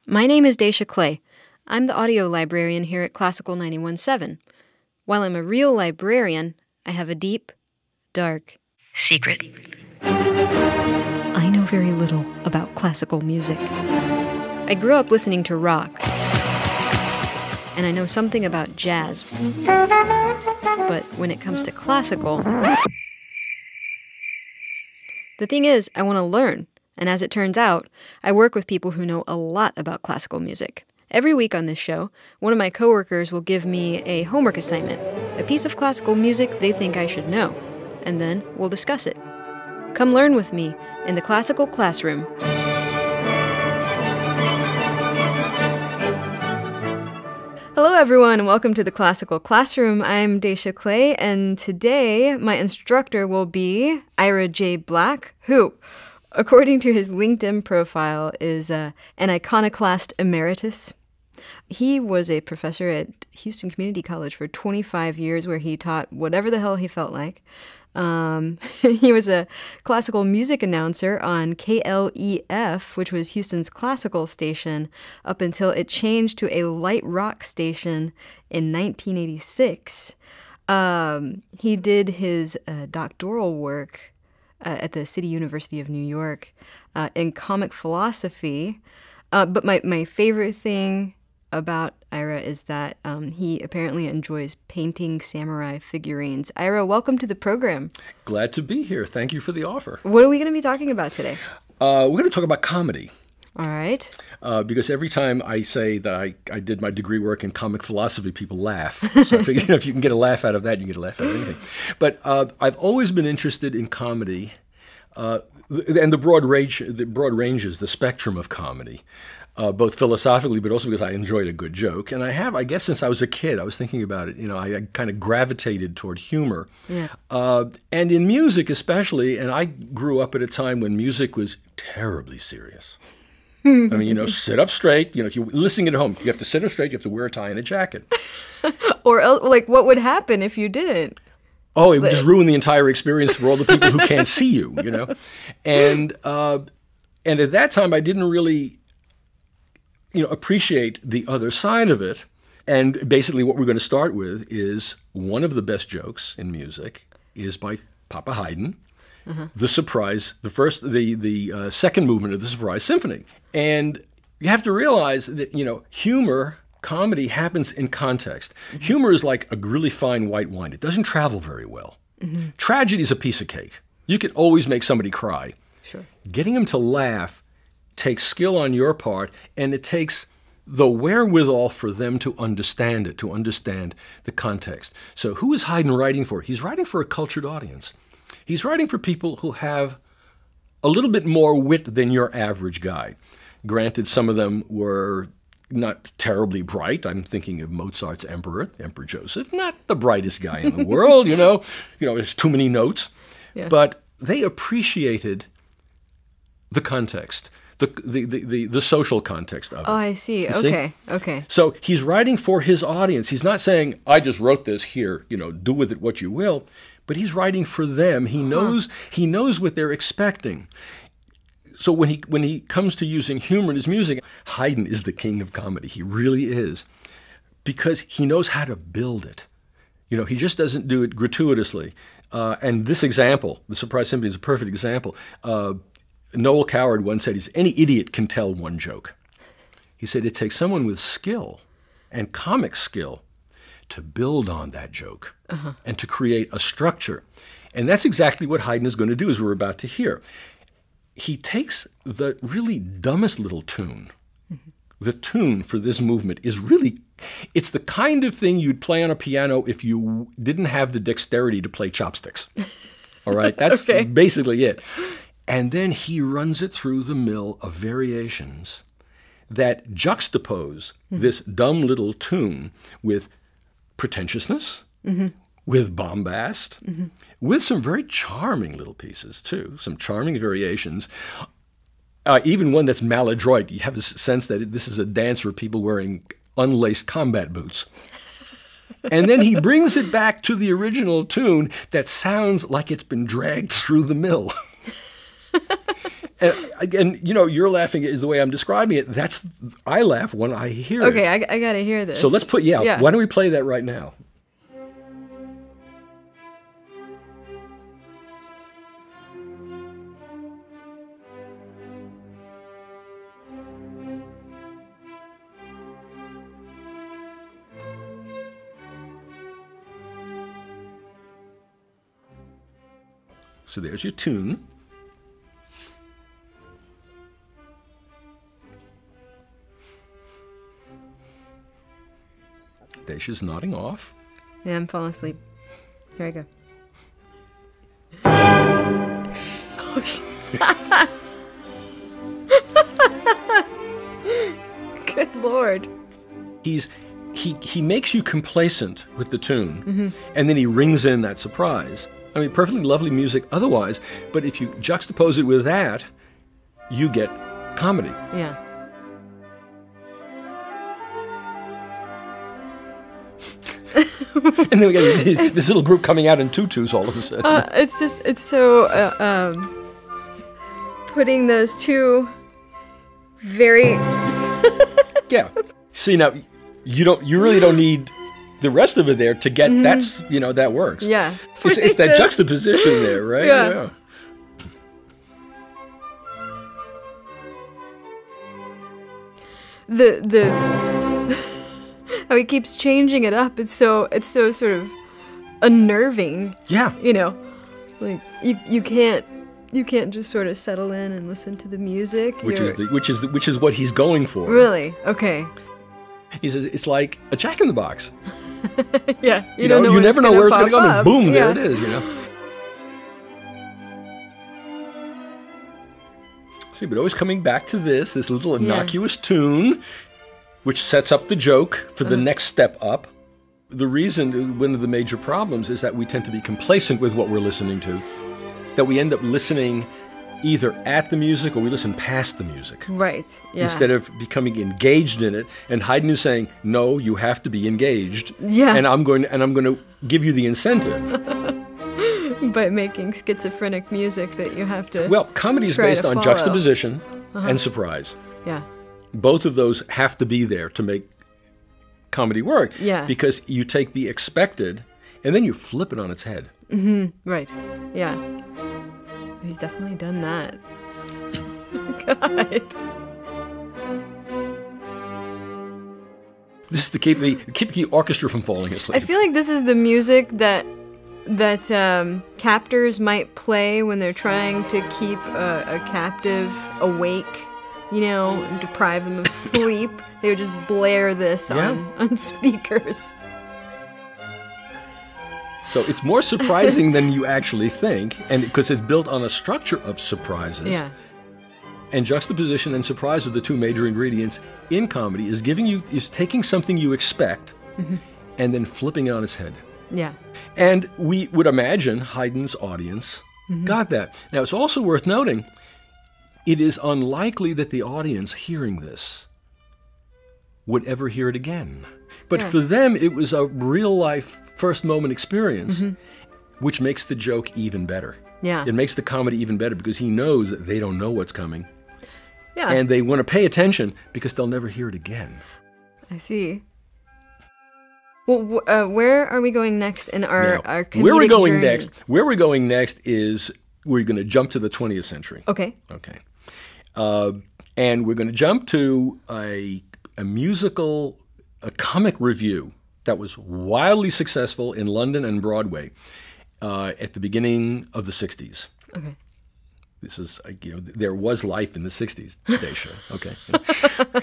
My name is Dacia Clay. I'm the audio librarian here at Classical 91.7. While I'm a real librarian, I have a deep, dark secret. I know very little about classical music. I grew up listening to rock, and I know something about jazz. But when it comes to classical, the thing is, I want to learn. And as it turns out, I work with people who know a lot about classical music. Every week on this show, one of my coworkers will give me a homework assignment, a piece of classical music they think I should know, and then we'll discuss it. Come learn with me in the classical classroom. Hello everyone, and welcome to the Classical Classroom. I'm Dacia Clay, and today my instructor will be Ira J. Black, who, according to his LinkedIn profile, is an Iconoclast Emeritus. He was a professor at Houston Community College for 25 years, where he taught whatever the hell he felt like. He was a classical music announcer on KLEF, which was Houston's classical station, up until it changed to a light rock station in 1986. He did his doctoral work at the City University of New York in comic philosophy. But my favorite thing about Ira is that he apparently enjoys painting samurai figurines. Ira, welcome to the program. Glad to be here. Thank you for the offer. What are we going to be talking about today? We're going to talk about comedy. All right. Because every time I say that I did my degree work in comic philosophy, people laugh. So I figure if you can get a laugh out of that, you can get a laugh out of anything. But I've always been interested in comedy and the broad ranges, the spectrum of comedy. Both philosophically, but also because I enjoyed a good joke. And I guess since I was a kid, I was thinking about it, I kind of gravitated toward humor. Yeah. And in music especially, and I grew up at a time when music was terribly serious. I mean, sit up straight. If you're listening at home, you have to sit up straight, you have to wear a tie and a jacket. Or else, what would happen if you didn't? Oh, it would just ruin the entire experience for all the people who can't see you, And at that time, I didn't really appreciate the other side of it. And basically what we're going to start with is one of the best jokes in music is by Papa Haydn, the second movement of the Surprise Symphony. And you have to realize that, humor, comedy happens in context. Humor is like a really fine white wine. It doesn't travel very well. Tragedy is a piece of cake. You can always make somebody cry. Sure. Getting them to laugh takes skill on your part, and it takes the wherewithal for them to understand it, to understand the context. So who is Haydn writing for? He's writing for a cultured audience. He's writing for people who have a little bit more wit than your average guy. Granted, some of them were not terribly bright. I'm thinking of Mozart's Emperor Joseph, not the brightest guy in the world, there's too many notes. Yeah. But they appreciated the context. The social context of it. Oh, I see. Okay. So he's writing for his audience. He's not saying, I just wrote this here, do with it what you will. But he's writing for them. He knows what they're expecting. So when he comes to using humor in his music, Haydn is the king of comedy. He really is. Because he knows how to build it. He just doesn't do it gratuitously. And this example, the Surprise Symphony, is a perfect example. Noel Coward once said, any idiot can tell one joke. He said it takes someone with skill and comic skill to build on that joke and to create a structure. And that's exactly what Haydn is going to do, as we're about to hear. He takes the really dumbest little tune. The tune for this movement is it's the kind of thing you'd play on a piano if you didn't have the dexterity to play chopsticks. All right? That's basically it. And then he runs it through the mill of variations that juxtapose this dumb little tune with pretentiousness, with bombast, with some very charming little pieces, too, some charming variations. Even one that's maladroit. You have a sense that this is a dance for people wearing unlaced combat boots. And then he brings it back to the original tune that sounds like it's been dragged through the mill. And you know, you're laughing is the way I'm describing it. I laugh when I hear it. Okay, I gotta hear this. So let's why don't we play that right now? So there's your tune. Dacia's nodding off. Yeah, I'm falling asleep. Here I go. Good Lord. He makes you complacent with the tune, and then he rings in that surprise. I mean, perfectly lovely music otherwise, but if you juxtapose it with that, you get comedy. Yeah. And then we got this little group coming out in tutus all of a sudden. It's so putting those two very Yeah. See, now you really don't need the rest of it there to get that works. Yeah. It's that juxtaposition there, right? Yeah. The how he keeps changing it up. It's so sort of unnerving. Yeah. You know, like you can't just sort of settle in and listen to the music. Which is what he's going for. Really? Okay. He says it's like a Jack in the Box. Yeah. You know, you never know where it's going to go, and boom, there it is. You know. See, but always coming back to this little innocuous tune, which sets up the joke for the next step up. The reason, one of the major problems, is that we tend to be complacent with what we're listening to, that we end up listening either at the music or we listen past the music. Right, yeah. Instead of becoming engaged in it. And Haydn is saying, no, you have to be engaged. Yeah. And I'm going to give you the incentive. By making schizophrenic music that you have to. Well, comedy is based on juxtaposition and surprise. Yeah. Both of those have to be there to make comedy work. Yeah. Because you take the expected and then you flip it on its head. Mm-hmm. Right. Yeah. He's definitely done that. God. This is to keep the orchestra from falling asleep. I feel like this is the music that captors might play when they're trying to keep a captive awake, you know, and deprive them of sleep. They would just blare this on speakers. So it's more surprising than you actually think, and because it's built on a structure of surprises. Yeah. And juxtaposition and surprise are the two major ingredients in comedy. Is taking something you expect and then flipping it on its head. Yeah. And we would imagine Haydn's audience got that. Now, it's also worth noting, it is unlikely that the audience hearing this would ever hear it again. But for them, it was a real-life first-moment experience, which makes the joke even better. Yeah. It makes the comedy even better because he knows that they don't know what's coming. Yeah. And they want to pay attention because they'll never hear it again. I see. Well, where are we going next in our comedic where we're going journey? Where we're going next is we're going to jump to the 20th century. Okay. Okay. And we're going to jump to a comic review that was wildly successful in London and Broadway at the beginning of the 60s. Okay. This is, there was life in the 60s, Dacia. Okay.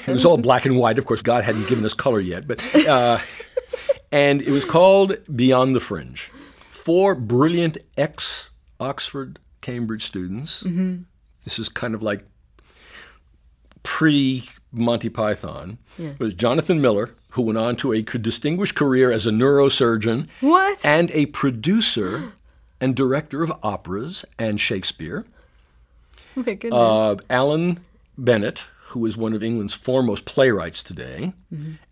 It was all black and white. Of course, God hadn't given us color yet. But and it was called Beyond the Fringe. 4 brilliant ex-Oxford, Cambridge students. This is kind of like pre-Monty Python. Yeah. It was Jonathan Miller, who went on to a distinguished career as a neurosurgeon. What? And a producer and director of operas and Shakespeare. Oh my goodness. Alan Bennett, who is one of England's foremost playwrights today.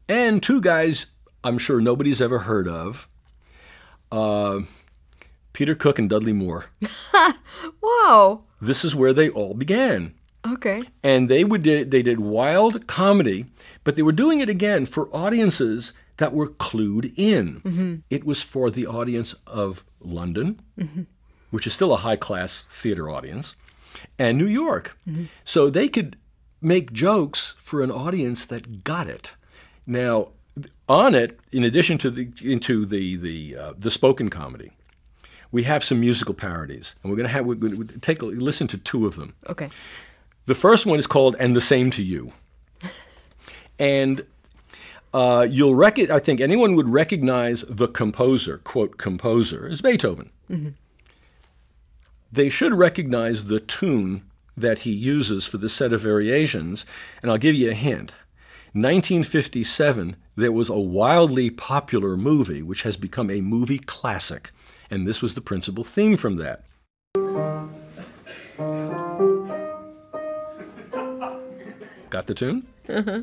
And 2 guys I'm sure nobody's ever heard of. Peter Cook and Dudley Moore. Wow. this is where they all began. Okay. And they did wild comedy, but they were doing it again for audiences that were clued in. Mm-hmm. It was for the audience of London, mm-hmm. which is still a high-class theater audience, and New York. Mm-hmm. So they could make jokes for an audience that got it. Now, on it, in addition to the spoken comedy, we have some musical parodies, and we're going to take a listen to two of them. Okay. The first one is called "And the Same to You," and I think anyone would recognize the composer, quote composer, as Beethoven. Mm-hmm. They should recognize the tune that he uses for the set of variations, and I'll give you a hint. 1957, there was a wildly popular movie which has become a movie classic, and this was the principal theme from that. Got the tune? Uh-huh.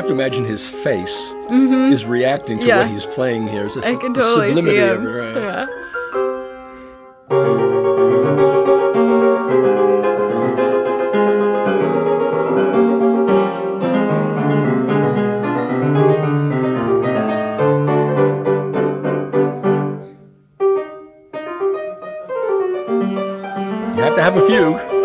Imagine his face mm-hmm. is reacting to what he's playing here. It's I can totally see him. Of it, right? Yeah. You have to have a few.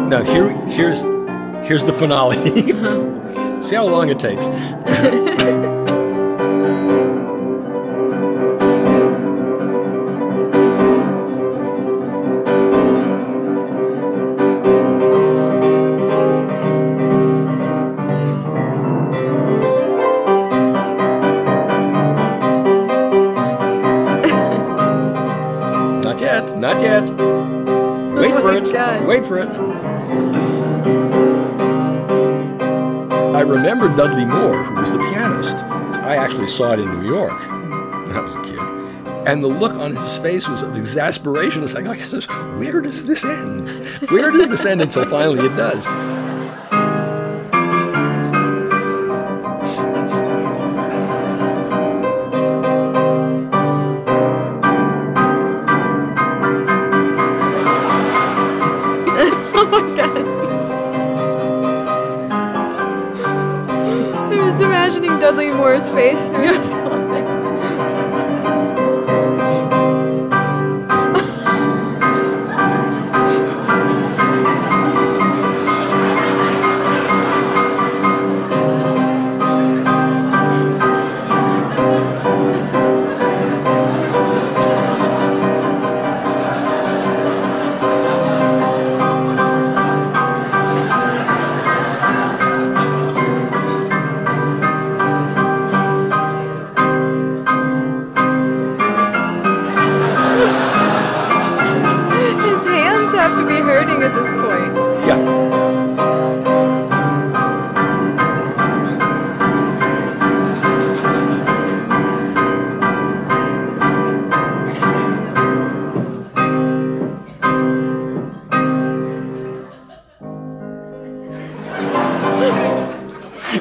Now here's the finale. See how long it takes. Not yet. Not yet. Wait for it. God. Wait for it. I remember Dudley Moore, who was the pianist. I actually saw it in New York when I was a kid. And the look on his face was of exasperation. It's like, where does this end? Where does this end until finally it does? Imagining Dudley Moore's face through this whole thing. have to be hurting at this point. Yeah.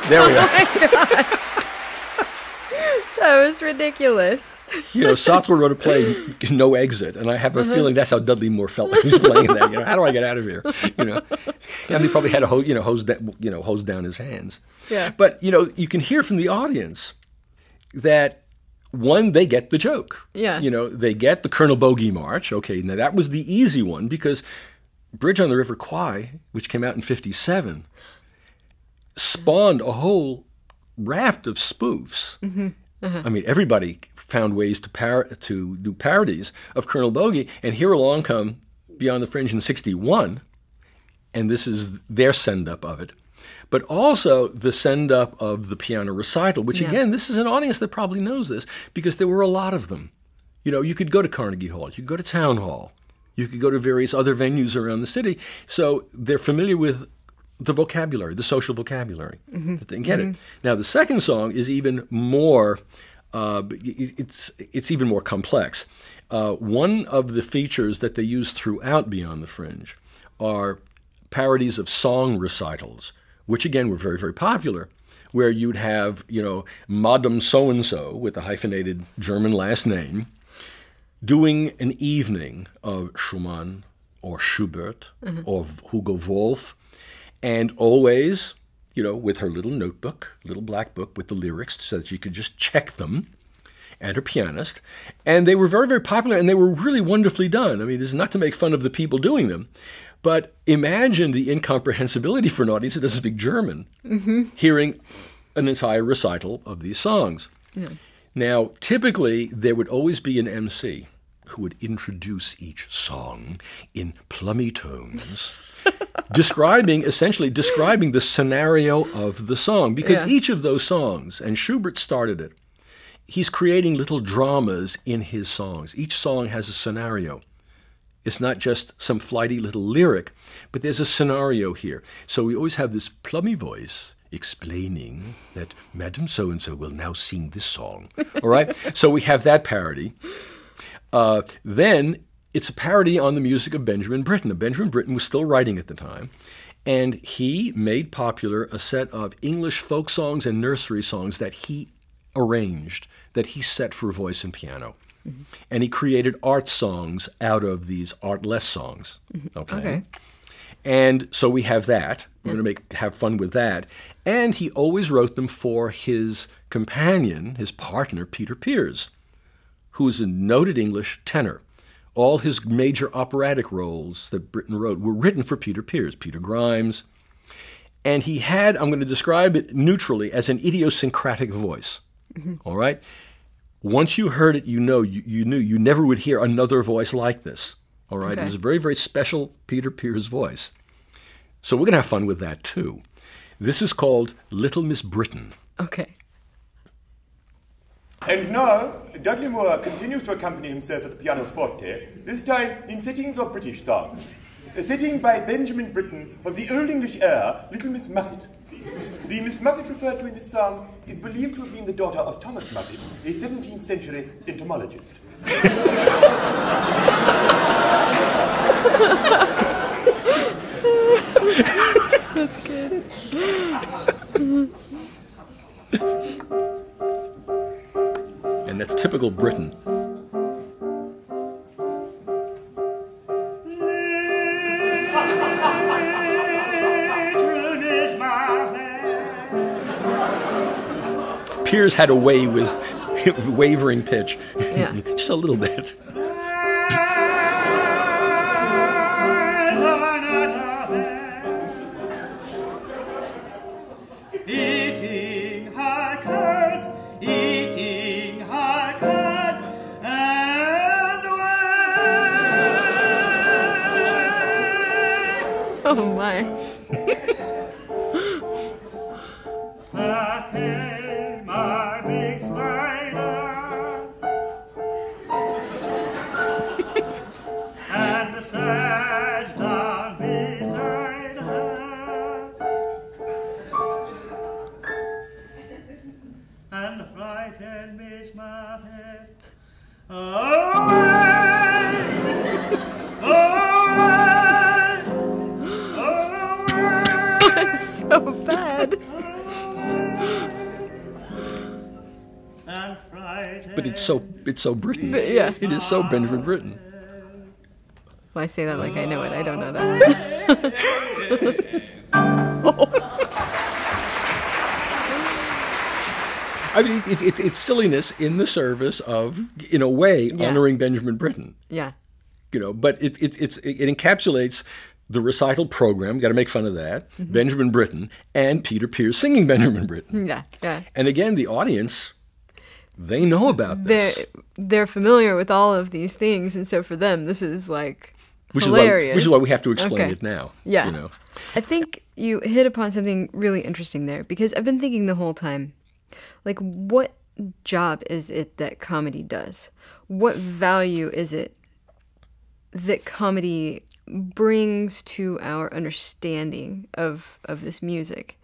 There we go. Oh my God. That was ridiculous. You know, Sartre wrote a play, No Exit, and I have a feeling that's how Dudley Moore felt like he was playing that. You know, how do I get out of here? You know, and he probably had a hose down his hands. Yeah. But you know, you can hear from the audience that one, they get the joke. Yeah. You know, they get the Colonel Bogey March. Okay, now that was the easy one because Bridge on the River Kwai, which came out in '57. Spawned a whole raft of spoofs. I mean, everybody found ways to do parodies of Colonel Bogey, and here along come Beyond the Fringe in '61, and this is their send-up of it. But also the send-up of the piano recital, which again, this is an audience that probably knows this, because there were a lot of them. You know, you could go to Carnegie Hall, you could go to Town Hall, you could go to various other venues around the city, so they're familiar with the vocabulary, the social vocabulary, that they can get it. Now, the second song is even more, it's even more complex. One of the features that they use throughout Beyond the Fringe are parodies of song recitals, which again were very, very popular, where you'd have, you know, Madame So-and-so with a hyphenated German last name, doing an evening of Schumann or Schubert or Hugo Wolf, and always, you know, with her little notebook, little black book with the lyrics so that you could just check them, and her pianist. And they were very, very popular, and they were really wonderfully done. I mean, this is not to make fun of the people doing them, but imagine the incomprehensibility for an audience that doesn't speak German, hearing an entire recital of these songs. Now, typically, there would always be an MC who would introduce each song in plummy tones, essentially describing the scenario of the song. Because each of those songs, and Schubert started it, he's creating little dramas in his songs. Each song has a scenario. It's not just some flighty little lyric, but there's a scenario here. So we always have this plummy voice explaining that Madame So-and-so will now sing this song. All right? So we have that parody. Then it's a parody on the music of Benjamin Britten. Benjamin Britten was still writing at the time, and he made popular a set of English folk songs and nursery songs that he arranged, that he set for voice and piano. And he created art songs out of these artless songs. Okay. And so we have that. We're going to have fun with that. And he always wrote them for his companion, his partner, Peter Pears, who is a noted English tenor. All his major operatic roles that Britten wrote were written for Peter Pears, Peter Grimes. And he had, I'm going to describe it neutrally, as an idiosyncratic voice. All right? Once you heard it, you knew you never would hear another voice like this. All right? It was a very, very special Peter Pears voice. So we're going to have fun with that too. This is called Little Miss Britain. Okay. And now, Dudley Moore continues to accompany himself at the pianoforte, this time in settings of British songs. A setting by Benjamin Britten of the Old English air, Little Miss Muffet. The Miss Muffet referred to in this song is believed to have been the daughter of Thomas Muffet, a 17th century entomologist. That's good. And that's typical Britain. Pears had a way with wavering pitch. Yeah. Just a little bit. Eating high curds, and away. Oh my. That came my big spider, and the sad It's so Britten. Yeah. It is so Benjamin Britten. Well, I say that like I know it. I don't know that. I mean, it's silliness in the service of, in a way, honoring Benjamin Britten. Yeah. But it encapsulates the recital program. You got to make fun of that. Benjamin Britten and Peter Pears singing Benjamin Britten. Yeah. Yeah. And again, the audience, they know about this. They're familiar with all of these things, and so for them, this is like hilarious. Which is why we have to explain it now. Yeah. I think you hit upon something really interesting there, because I've been thinking the whole time, like, what job is it that comedy does? What value is it that comedy brings to our understanding of this music?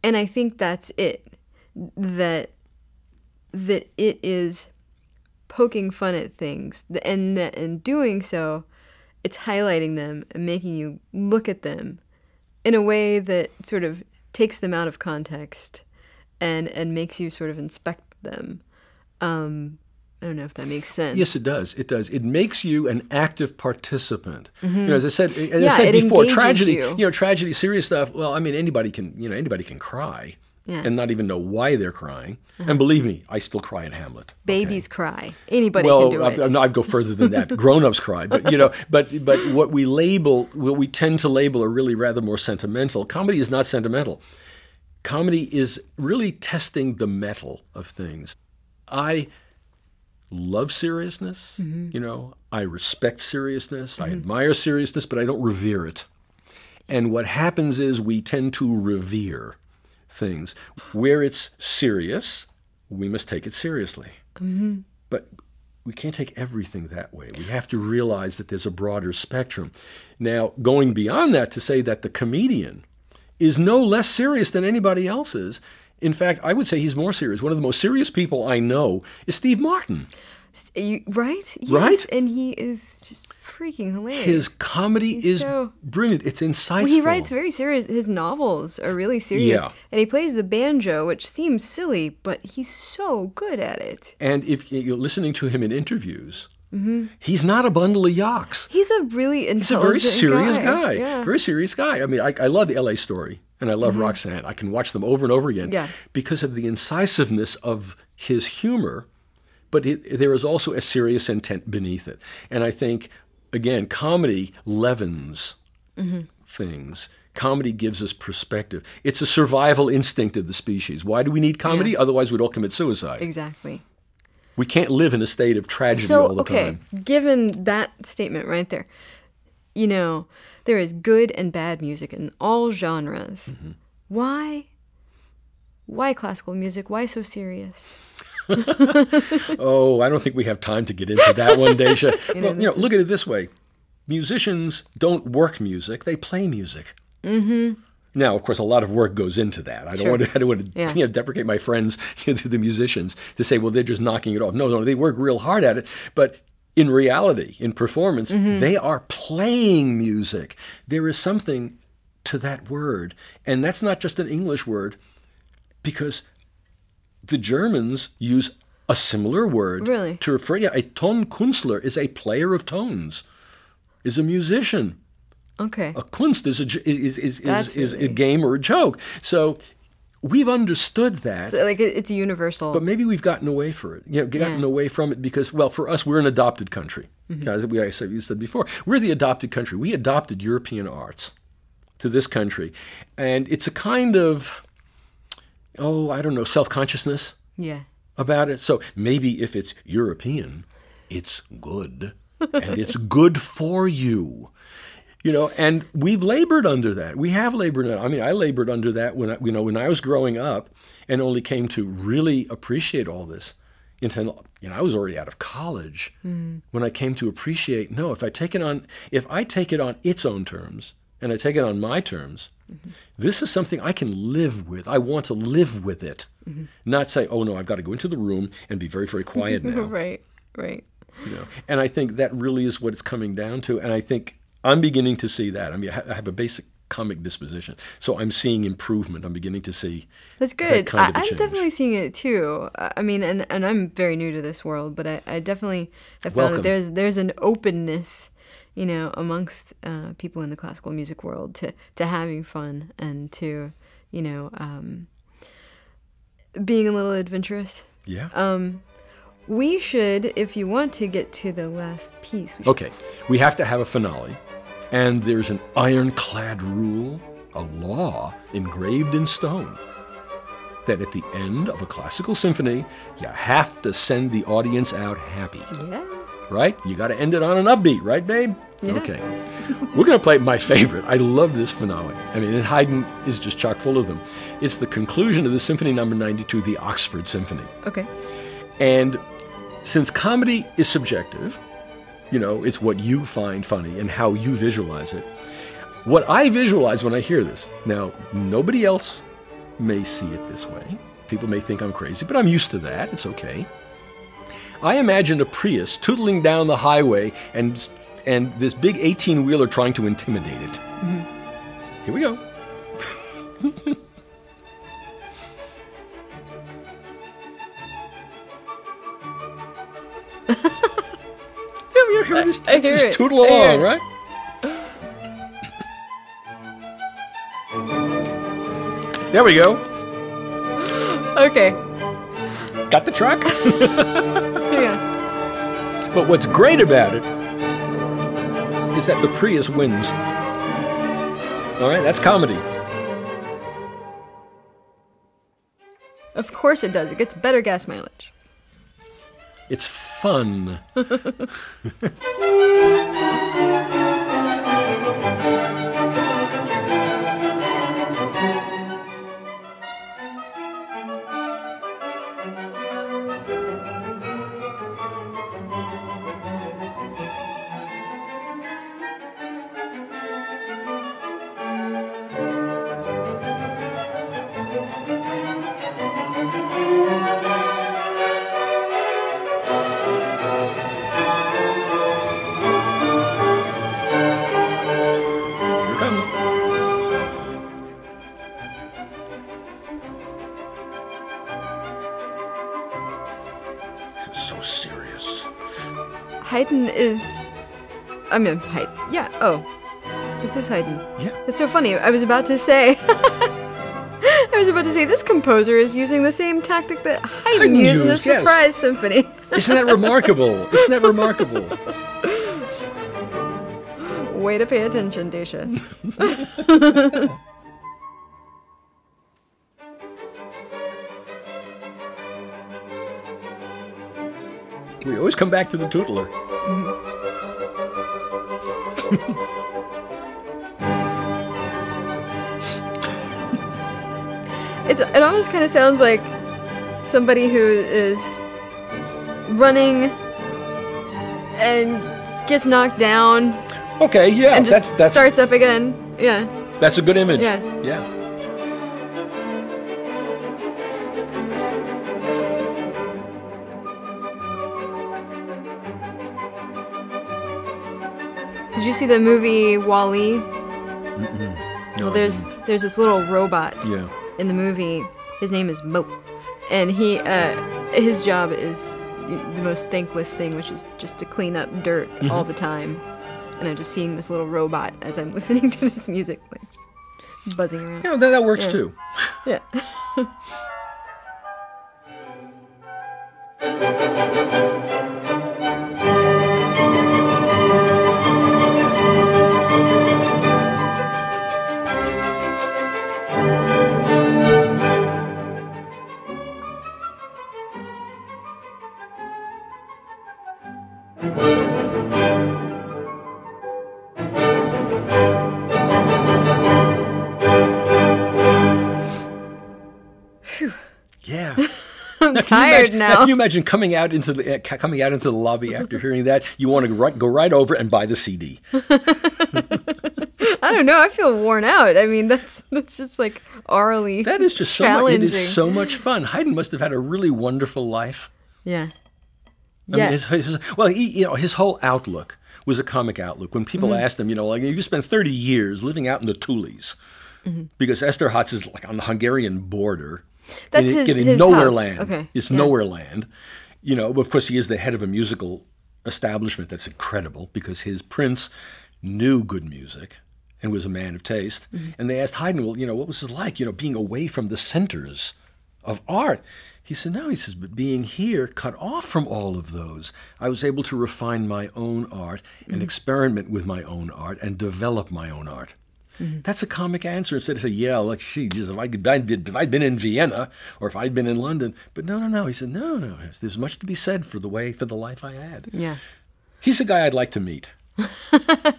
And I think that's it. That it is poking fun at things, and that in doing so, it's highlighting them and making you look at them in a way that sort of takes them out of context and makes you sort of inspect them. I don't know if that makes sense. Yes, it does. It does. It makes you an active participant. Mm-hmm. As I said before, tragedy. You. Tragedy, serious stuff. Well, I mean, anybody can cry. Yeah. And not even know why they're crying. And believe me, I still cry in Hamlet. Babies cry. Anybody can do it. I'd go further than that. Grown-ups cry. But but what we tend to label are really rather more sentimental. Comedy is not sentimental. Comedy is really testing the metal of things. I love seriousness. I respect seriousness. I admire seriousness, but I don't revere it. And what happens is we tend to revere things. Where it's serious, we must take it seriously. But we can't take everything that way. We have to realize that there's a broader spectrum. Now, going beyond that to say that the comedian is no less serious than anybody else is. In fact, I would say he's more serious. One of the most serious people I know is Steve Martin. Right? Yes, right? And he is just freaking hilarious. His comedy is brilliant. It's insightful. Well, he writes very serious. His novels are really serious. Yeah. And he plays the banjo, which seems silly, but he's so good at it. And if you're listening to him in interviews, he's not a bundle of yaks. He's a really intelligent He's a very serious guy. Yeah. Very serious guy. I mean, I love the L.A. Story, and I love Roxanne. I can watch them over and over again because of the incisiveness of his humor. But there is also a serious intent beneath it. And I think, again, comedy leavens things. Comedy gives us perspective. It's a survival instinct of the species. Why do we need comedy? Yes. Otherwise, we'd all commit suicide. Exactly. We can't live in a state of tragedy all the time. Given that statement right there, there is good and bad music in all genres. Why classical music? Why so serious? Oh, I don't think we have time to get into that one, Dacia. Look at it this way. Musicians don't work music, they play music. Now, of course, a lot of work goes into that. I don't want to deprecate my friends, the musicians, to say, well, they're just knocking it off. No, they work real hard at it. But in reality, in performance, they are playing music. There is something to that word. And that's not just an English word, because the Germans use a similar word to refer. A Tonkünstler is a player of tones, is a musician. Okay. A Kunst is a game or a joke. So we've understood that. So, it's universal. But maybe we've gotten away from it. Away from it because, well, for us, we're an adopted country. As you said before, we're the adopted country. We adopted European arts to this country, and it's a kind of self-consciousness about it. So maybe if it's European, it's good, and it's good for you. And we've labored under that. We have labored. I mean, I labored under that when I was growing up, and only came to really appreciate all this until I was already out of college when I came to appreciate. No, if I take it on its own terms, and I take it on my terms, this is something I can live with. I want to live with it, not say, oh no, I've got to go into the room and be very, very quiet now. Right. And I think that really is what it's coming down to. And I think I'm beginning to see that. I mean, I have a basic comic disposition. So I'm seeing improvement. I'm beginning to see that's good. that kind of a I'm change. definitely seeing it too. I mean, and I'm very new to this world, but I definitely have found Welcome. that there's an openness, you know, amongst people in the classical music world to having fun and to, you know, being a little adventurous. Yeah. We should, if you want to get to the last piece. Okay, we have to have a finale, and there's an ironclad rule, a law engraved in stone, that at the end of a classical symphony, you have to send the audience out happy. Yeah. Right? You got to end it on an upbeat, right, babe? Yeah. Okay. We're going to play my favorite. I love this finale. I mean, and Haydn is just chock full of them. It's the conclusion of the Symphony Number 92, the Oxford Symphony. Okay. And since comedy is subjective, you know, it's what you find funny and how you visualize it. What I visualize when I hear this, now, nobody else may see it this way. People may think I'm crazy, but I'm used to that. It's okay. I imagine a Prius tootling down the highway and this big 18-wheeler trying to intimidate it. Mm-hmm. Here we go. I hear just it. tootle along, right? There we go. Okay. Got the truck? Yeah. But what's great about it is that the Prius wins. All right, that's comedy. Of course it does. It gets better gas mileage. It's fun. So serious. Haydn is... I mean, Haydn. Yeah, oh. This is Haydn. Yeah. It's so funny. I was about to say... this composer is using the same tactic that Haydn used in the Surprise Symphony. Isn't that remarkable? Isn't that remarkable? Way to pay attention, Dacia. We always come back to the tootler. It almost kind of sounds like somebody who is running and gets knocked down. Okay, yeah, and just that's starts up again. Yeah. That's a good image. Yeah. Yeah. Did you see the movie WALL-E? No, Well, there's this little robot Yeah. in the movie. His name is Mo, and his job is the most thankless thing, which is just to clean up dirt all the time. And I'm just seeing this little robot as I'm listening to this music, like just buzzing around. Yeah, that works Yeah. too. Yeah. Yeah. I'm tired now. Can you imagine coming out into the lobby after hearing that? You want to go right over and buy the CD. I don't know. I feel worn out. I mean, that's just like orally. That is just so much. challenging. It is so much fun. Haydn must have had a really wonderful life. Yeah. I mean, his whole outlook was a comic outlook. When people asked him, like, you spent 30 years living out in the Tules, because Esterházy is like on the Hungarian border. That's his nowhere house. land. Okay. It's nowhere land. Of course, he is the head of a musical establishment that's incredible because his prince knew good music and was a man of taste. And they asked Haydn, well, what was it like, being away from the centers of art? He said, no, he says, but being here, cut off from all of those, I was able to refine my own art and experiment with my own art and develop my own art. That's a comic answer instead of say, like, if I'd been in Vienna or if I'd been in London. But no. He said, no. There's much to be said for the life I had. Yeah. He's a guy I'd like to meet.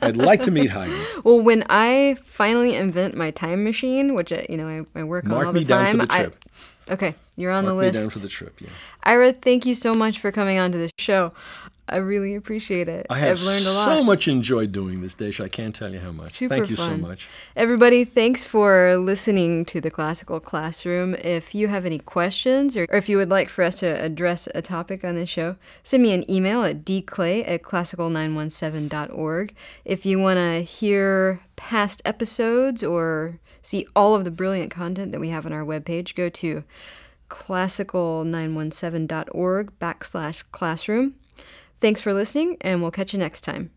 I'd like to meet Haydn. Well, when I finally invent my time machine, which I work on all the time. Mark me down for the trip. Okay, you're on the Mark me list. down for the trip, yeah. Ira, thank you so much for coming on to the show. I really appreciate it. I've learned a lot. so much enjoyed doing this, Dacia. I can't tell you how much. Super Thank you so fun. much. Everybody, thanks for listening to the Classical Classroom. If you have any questions or if you would like for us to address a topic on this show, send me an email at dclay@classical917.org. If you want to hear past episodes or see all of the brilliant content that we have on our webpage, go to classical917.org/classroom. Thanks for listening, and we'll catch you next time.